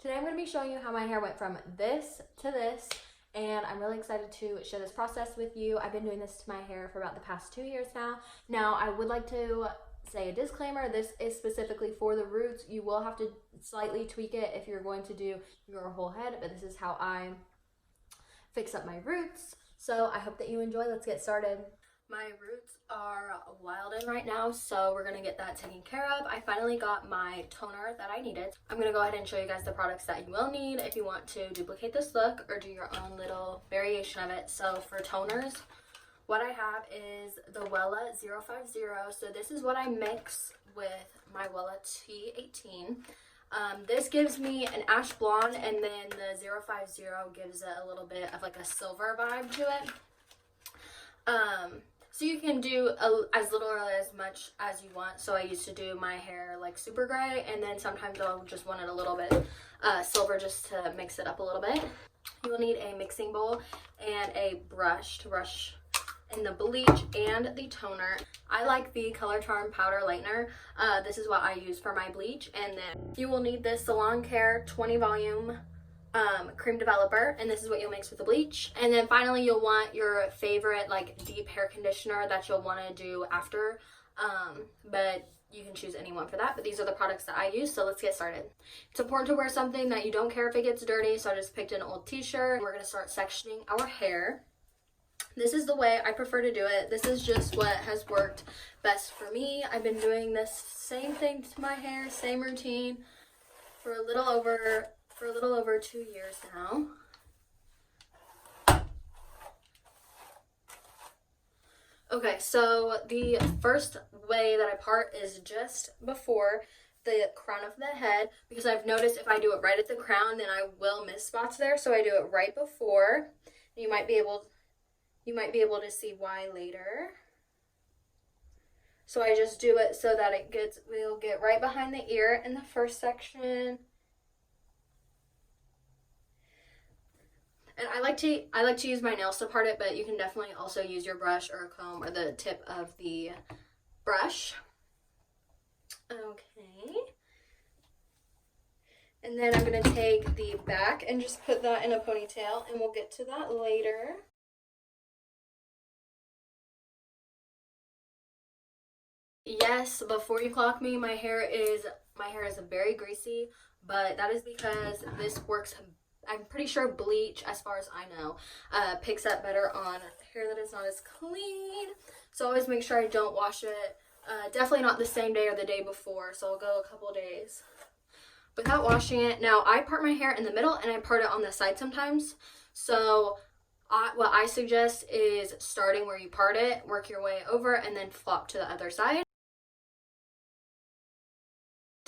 Today I'm going to be showing you how my hair went from this to this, and I'm really excited to share this process with you. I've been doing this to my hair for about the past 2 years now. Now, I would like to say a disclaimer, this is specifically for the roots. You will have to slightly tweak it if you're going to do your whole head, but this is how I fix up my roots. So I hope that you enjoy. Let's get started. My roots are wilding right now, so we're gonna get that taken care of. I finally got my toner that I needed. I'm gonna go ahead and show you guys the products that you will need if you want to duplicate this look or do your own little variation of it. So for toners, what I have is the Wella 050. So this is what I mix with my Wella T18. This gives me an ash blonde, and then the 050 gives it a little bit of like a silver vibe to it. So you can do as little or as much as you want. So I used to do my hair like super gray, and then sometimes I'll just want it a little bit silver just to mix it up a little bit. You will need a mixing bowl and a brush to brush in the bleach and the toner. I like the Colorcharm powder lightener. This is what I use for my bleach. And then you will need this SalonCare 20 volume cream developer, and this is what you'll mix with the bleach. And then finally you'll want your favorite like deep hair conditioner that you'll want to do after, but you can choose anyone for that. But these are the products that I use, so let's get started. It's important to wear something that you don't care if it gets dirty, so I just picked an old t-shirt. We're going to start sectioning our hair. This is the way I prefer to do it. This is just what has worked best for me. I've been doing this same thing to my hair, same routine for a little over 2 years now. Okay, so the first way that I part is just before the crown of the head, because I've noticed if I do it right at the crown, then I will miss spots there. So I do it right before. You might be able to see why later. So I just do it so that we'll get right behind the ear in the first section. And I like to use my nails to part it, but you can definitely also use your brush or a comb or the tip of the brush. Okay. And then I'm going to take the back and just put that in a ponytail, and we'll get to that later. Yes, before you clock me, my hair is very greasy, but that is because this works. I'm pretty sure bleach, as far as I know, picks up better on hair that is not as clean. So always make sure I don't wash it. Definitely not the same day or the day before, so I'll go a couple days without washing it. Now, I part my hair in the middle and I part it on the side sometimes. So what I suggest is starting where you part it, work your way over, and then flop to the other side.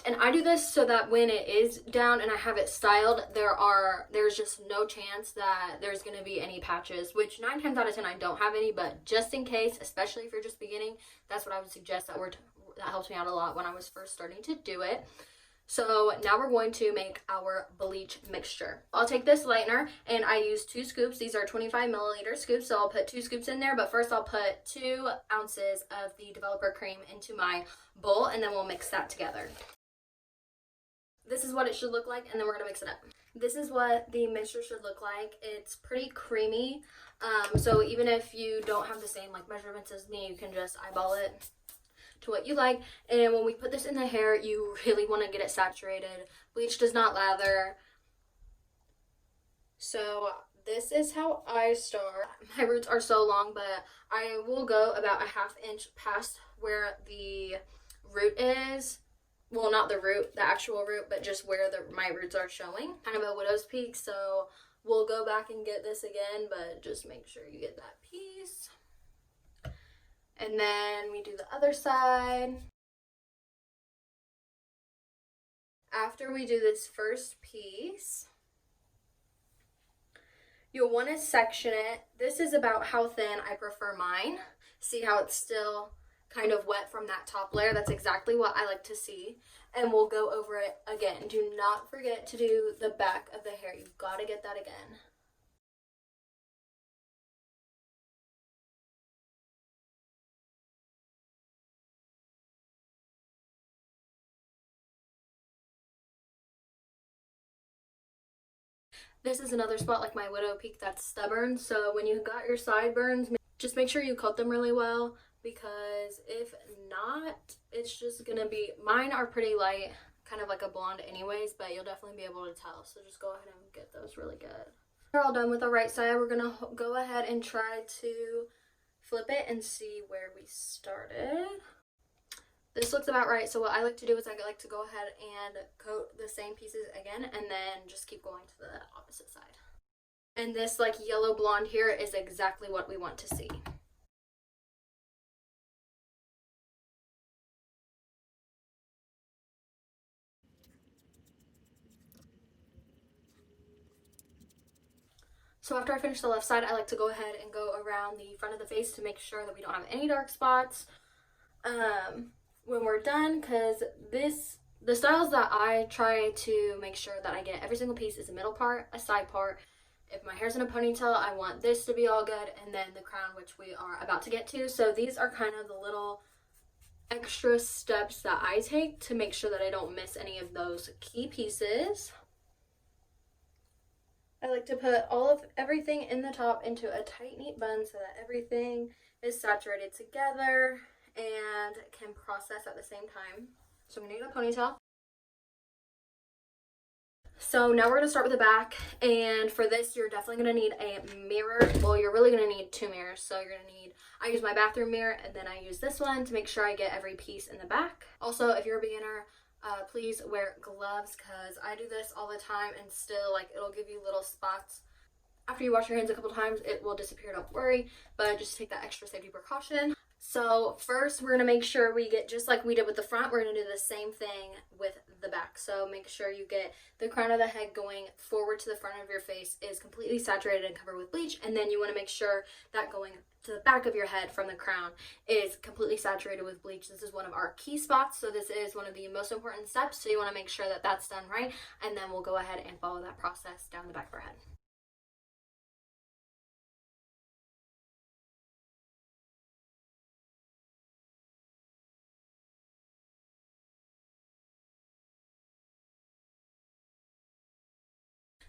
And I do this so that when it is down and I have it styled, there's just no chance that there's going to be any patches, which 9 times out of 10 I don't have any, but just in case, especially if you're just beginning, that's what I would suggest. That helps me out a lot when I was first starting to do it. So now we're going to make our bleach mixture. I'll take this lightener and I use 2 scoops. These are 25 milliliter scoops, so I'll put 2 scoops in there, but first I'll put 2 ounces of the developer cream into my bowl, and then we'll mix that together. This is what it should look like, and then we're gonna mix it up. This is what the mixture should look like. It's pretty creamy, so even if you don't have the same like measurements as me, you can just eyeball it to what you like. And when we put this in the hair, you really want to get it saturated. Bleach does not lather. So this is how I start. My roots are so long, but I will go about a ½ inch past where the root is. Well, not the root, the actual root, but just where my roots are showing. Kind of a widow's peak, so we'll go back and get this again, but just make sure you get that piece. And then we do the other side. After we do this first piece, you'll want to section it. This is about how thin I prefer mine. See how it's still kind of wet from that top layer? That's exactly what I like to see. And we'll go over it again. Do not forget to do the back of the hair. You've got to get that again. This is another spot like my widow peak that's stubborn, so when you got your sideburns, just make sure you coat them really well, because if not, it's just gonna be, mine are pretty light, kind of like a blonde anyways, but you'll definitely be able to tell, so just go ahead and get those really good. We're all done with the right side. We're gonna go ahead and try to flip it and see where we started. This looks about right, so what I like to do is I like to go ahead and coat the same pieces again and then just keep going to the opposite side. And this like yellow blonde here is exactly what we want to see. So after I finish the left side, I like to go ahead and go around the front of the face to make sure that we don't have any dark spots when we're done, because the styles that I try to make sure that I get every single piece is a middle part, a side part. If my hair's in a ponytail, I want this to be all good, and then the crown, which we are about to get to. So these are kind of the little extra steps that I take to make sure that I don't miss any of those key pieces. I like to put all of everything in the top into a tight, neat bun so that everything is saturated together and can process at the same time. So I'm gonna get a ponytail. So now we're gonna start with the back, and for this you're definitely gonna need a mirror. Well, you're really gonna need two mirrors. So you're gonna need, I use my bathroom mirror and then I use this one to make sure I get every piece in the back. Also, if you're a beginner, please wear gloves, because I do this all the time and still like it'll give you little spots. After you wash your hands a couple times, it will disappear, don't worry, but just take that extra safety precaution. So first we're gonna make sure we get, just like we did with the front, we're gonna do the same thing with the back. So make sure you get the crown of the head going forward to the front of your face is completely saturated and covered with bleach, and then you want to make sure that going to the back of your head from the crown is completely saturated with bleach. This is one of our key spots, so this is one of the most important steps, so you want to make sure that that's done right, and then we'll go ahead and follow that process down the back of our head.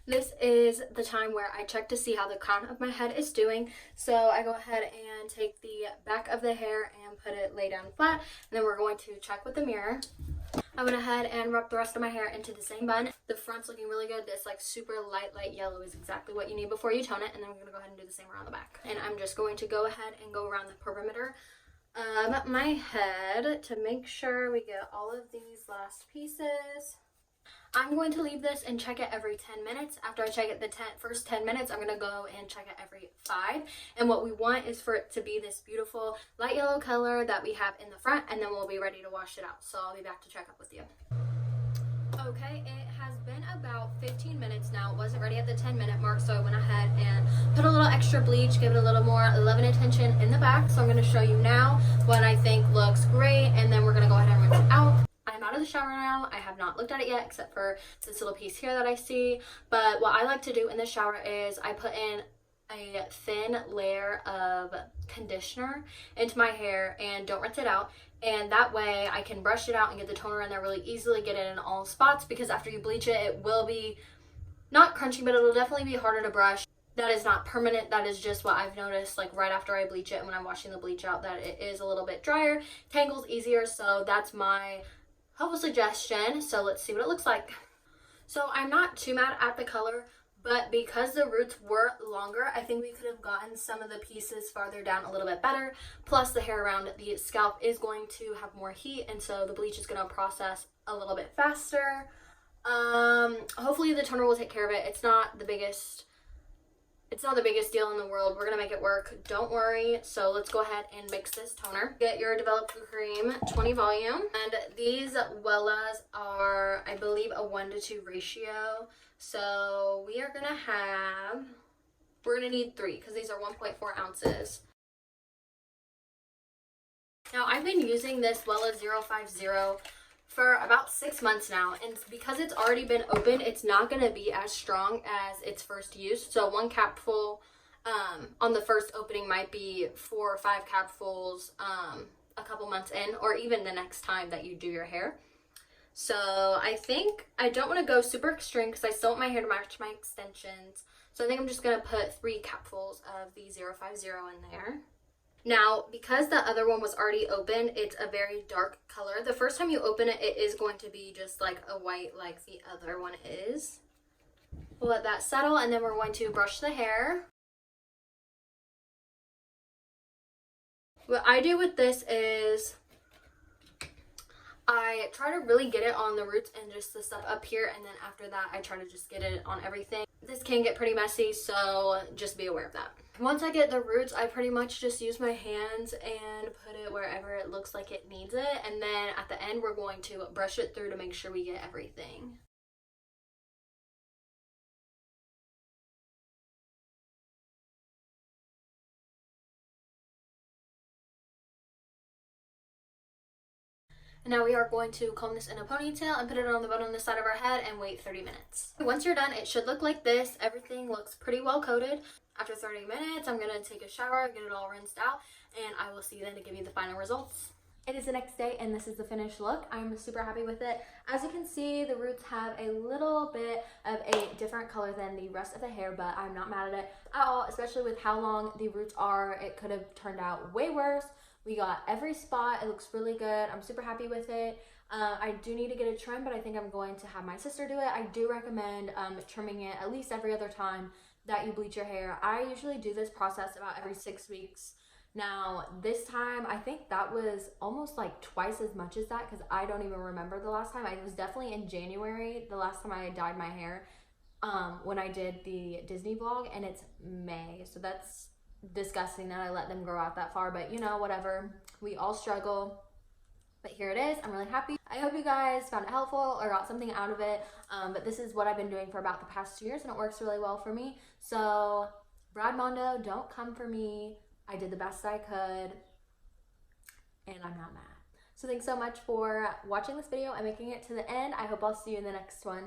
This is the time where I check to see how the crown of my head is doing. So I go ahead and take the back of the hair and put it lay down flat. And then we're going to check with the mirror. I went ahead and rubbed the rest of my hair into the same bun. The front's looking really good. This like super light yellow is exactly what you need before you tone it. And then we're going to go ahead and do the same around the back. And I'm just going to go ahead and go around the perimeter of my head to make sure we get all of these last pieces. I'm going to leave this and check it every 10 minutes. After I check it the first 10 minutes, I'm going to go and check it every 5. And what we want is for it to be this beautiful light yellow color that we have in the front, and then we'll be ready to wash it out. So I'll be back to check up with you. Okay, it has been about 15 minutes now. It wasn't ready at the 10-minute mark, so I went ahead and put a little extra bleach, give it a little more love and attention in the back. So I'm going to show you now what I think looks great, and then we're going to go ahead and rinse it out. I'm out of the shower now. I have not looked at it yet, except for this little piece here that I see. But what I like to do in the shower is I put in a thin layer of conditioner into my hair and don't rinse it out. And that way I can brush it out and get the toner in there really easily, get it in all spots, because after you bleach it, it will be not crunchy, but it'll definitely be harder to brush. That is not permanent. That is just what I've noticed, like right after I bleach it and when I'm washing the bleach out, that it is a little bit drier, tangles easier. So that's my helpful suggestion. So let's see what it looks like. So I'm not too mad at the color, but because the roots were longer, I think we could have gotten some of the pieces farther down a little bit better. Plus the hair around the scalp is going to have more heat, and so the bleach is going to process a little bit faster. Hopefully the toner will take care of it. It's not the biggest deal in the world. We're gonna make it work, don't worry. So let's go ahead and mix this toner. Get your developed cream 20 volume, and these Wellas are, I believe, a 1:2 ratio. So we're gonna need 3 because these are 1.4 ounces. Now I've been using this Wella 050 for about 6 months now, and because it's already been opened, it's not going to be as strong as its first use. So 1 capful on the first opening might be 4 or 5 capfuls a couple months in, or even the next time that you do your hair. So I think I don't want to go super extreme because I still want my hair to match my extensions. So I think I'm just going to put 3 capfuls of the 050 in there. Now, because the other one was already open, it's a very dark color. The first time you open it, it is going to be just like a white like the other one is. We'll let that settle, and then we're going to brush the hair. What I do with this is I try to really get it on the roots and just the stuff up here, and then after that I try to just get it on everything. This can get pretty messy, so just be aware of that. Once I get the roots, I pretty much just use my hands and put it wherever it looks like it needs it, and then at the end we're going to brush it through to make sure we get everything. And now we are going to comb this in a ponytail and put it on the bun on the side of our head and wait 30 minutes. Once you're done, it should look like this. Everything looks pretty well coated. After 30 minutes, I'm going to take a shower, get it all rinsed out, and I will see you then to give you the final results. It is the next day and this is the finished look. I'm super happy with it. As you can see, the roots have a little bit of a different color than the rest of the hair, but I'm not mad at it at all, especially with how long the roots are. It could have turned out way worse. We got every spot. It looks really good. I'm super happy with it. I do need to get a trim, but I think I'm going to have my sister do it. I do recommend trimming it at least every other time that you bleach your hair. I usually do this process about every 6 weeks. Now, this time, I think that was almost like twice as much as that because I don't even remember the last time. It was definitely in January, the last time I dyed my hair when I did the Disney vlog, and it's May. So that's disgusting that I let them grow out that far, but you know, whatever. We all struggle. But here it is. I'm really happy. I hope you guys found it helpful or got something out of it. But this is what I've been doing for about the past 2 years, and it works really well for me. So, Brad Mondo, don't come for me. I did the best I could, and I'm not mad. So thanks so much for watching this video and making it to the end. I hope I'll see you in the next one.